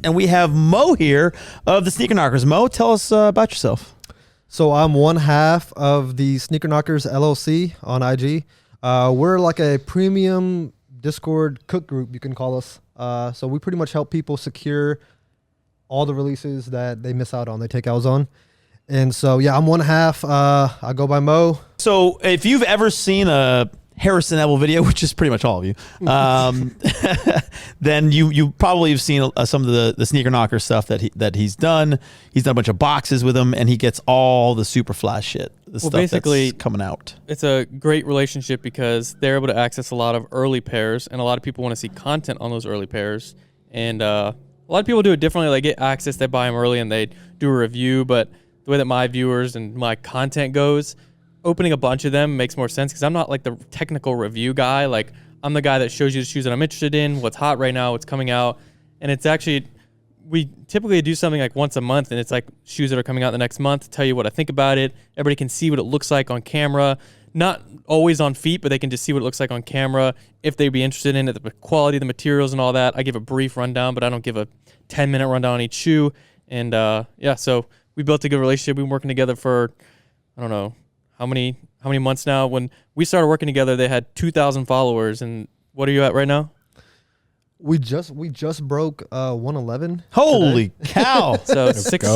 and we have Mo here of the Sneaker Knockerz. Mo, tell us about yourself. So I'm one half of the Sneaker Knockerz LLC on IG. We're like a premium Discord cook group, you can call us. So we pretty much help people secure all the releases that they miss out on, they take L's on. And so, yeah, I'm one half. I go by Mo. So if you've ever seen a Harrison Neville video, which is pretty much all of you, then you probably have seen some of the Sneaker Knockerz stuff that he's done. He's done a bunch of boxes with him, and he gets all the super flash shit. The stuff basically that's coming out. It's a great relationship because they're able to access a lot of early pairs, and a lot of people want to see content on those early pairs. And a lot of people do it differently. They get access, they buy them early, and they do a review. But the way that my viewers and my content goes, opening a bunch of them makes more sense because I'm not like the technical review guy. Like, I'm the guy that shows you the shoes that I'm interested in, what's hot right now, what's coming out. And it's actually, we typically do something like once a month, and it's like shoes that are coming out the next month, tell you what I think about it. Everybody can see what it looks like on camera. Not always on feet, but they can just see what it looks like on camera if they'd be interested in it, the quality of the materials and all that. I give a brief rundown, but I don't give a 10-minute rundown on each shoe. And yeah, so we built a good relationship. We've been working together for, I don't know, how many months now? When we started working together, they had 2,000 followers. And what are you at right now? We just broke 111. Holy cow! So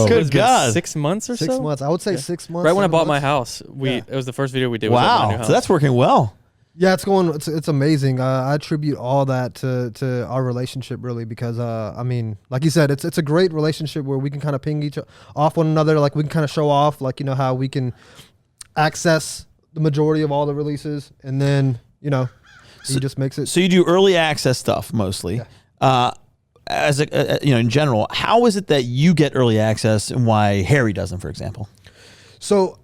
good God, 6 months or so. 6 months. I would say 6 months. Right when I bought my house, it was the first video we did. Wow, my new house. So that's working well. Yeah, it's amazing. I attribute all that to our relationship, really, because I mean, like you said, it's a great relationship where we can kind of ping each off one another. Like, we can kind of show off, like, you know, how we can access the majority of all the releases, and then, you know, he just makes it. So you do early access stuff mostly. Yeah. As a, you know, in general, how is it that you get early access and why Harry doesn't, for example? So,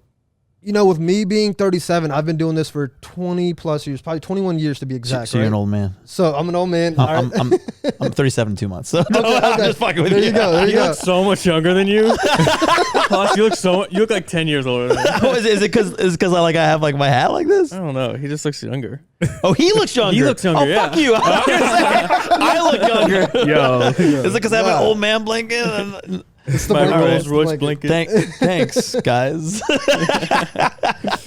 you know, with me being 37, I've been doing this for 20 plus years, probably 21 years to be exact. So you're an old man. So I'm an old man. I'm 37 in 2 months. So okay. I'm just fucking with you. There you go. There you go. Look so much younger than you. you look like 10 years older than me. Oh, is it because I have like my hat like this? I don't know. He just looks younger. Oh, he looks younger. He looks younger. Oh, fuck you. I look younger. Yo. Is it because I have an old man blanket? It's the my Rolls Royce blanket. Thanks, guys.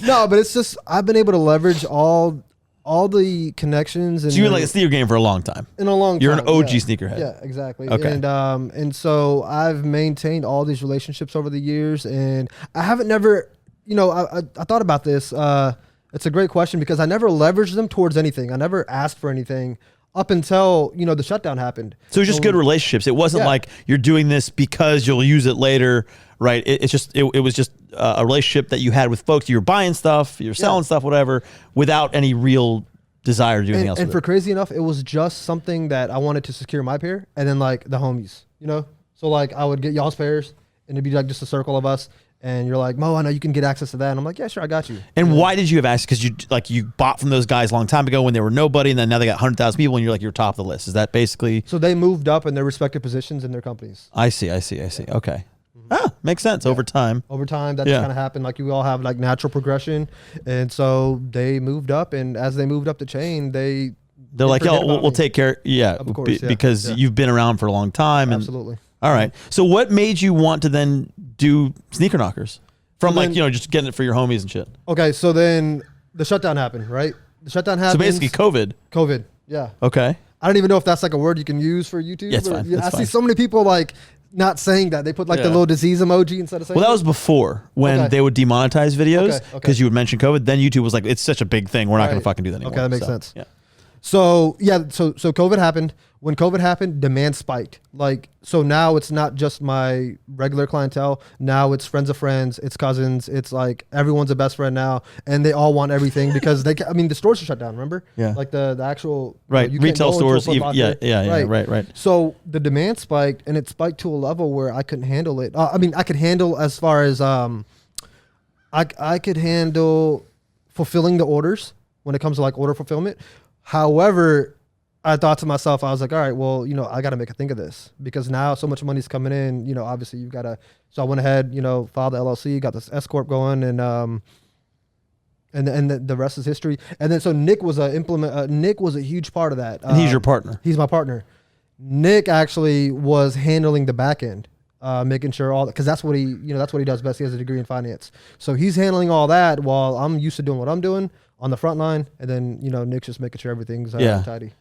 No, but it's just I've been able to leverage all the connections. And so you were like a sneaker game for a long time. In a long time. You're an OG sneakerhead. Yeah, exactly. Okay. And so I've maintained all these relationships over the years, and I haven't never, you know, I thought about this. It's a great question because I never leveraged them towards anything. I never asked for anything up until, you know, the shutdown happened. So it was just good relationships. It wasn't like you're doing this because you'll use it later, right? It was just a relationship that you had with folks. You were buying stuff, you're selling stuff, whatever, without any real desire to do anything else. And for crazy enough, it was just something that I wanted to secure my pair, and then like the homies, you know. So like I would get y'all's pairs, and it'd be like just a circle of us. And you're like, Mo, I know you can get access to that. And I'm like, yeah, sure, I got you. And why did you have access? Because you bought from those guys a long time ago when they were nobody, and then now they got 100,000 people, and you're like, you're top of the list. Is that basically? So they moved up in their respective positions in their companies. I see. Okay. Makes sense. Over time. Over time, that just kind of happened. Like, you all have like natural progression. And so they moved up, and as they moved up the chain, they're like, yo, we'll take care. Yeah, of course, because you've been around for a long time. Absolutely. All right. So what made you want to then do Sneaker Knockerz? From like, you know, just getting it for your homies and shit. Okay, so then the shutdown happened, right? The shutdown happened. So basically COVID, yeah. Okay. I don't even know if that's like a word you can use for YouTube. Yeah, it's fine. I see so many people like not saying that. They put like the little disease emoji instead of saying that was before when they would demonetize videos because you would mention COVID. Then YouTube was like, it's such a big thing. We're not going to fucking do that anymore. Okay, that makes sense. Yeah. So COVID happened. When COVID happened, demand spiked. Like, so now it's not just my regular clientele. Now it's friends of friends, it's cousins, it's like everyone's a best friend now, and they all want everything because the stores are shut down. Remember? Yeah. Like the actual retail stores. Right. So the demand spiked, and it spiked to a level where I couldn't handle it. I could handle as far as I could handle fulfilling the orders when it comes to like order fulfillment. However, I thought to myself, I was like, all right, well, you know, I got to make a think of this because now so much money's coming in, you know, obviously you've got to, so I went ahead, you know, filed the LLC, got this S Corp going, and the rest is history. And then, so Nick was a huge part of that. And he's your partner. He's my partner. Nick actually was handling the back end, making sure all, because that's what he does best. He has a degree in finance, so he's handling all that while I'm used to doing what I'm doing on the front line, and then Nick's just making sure everything's tidy.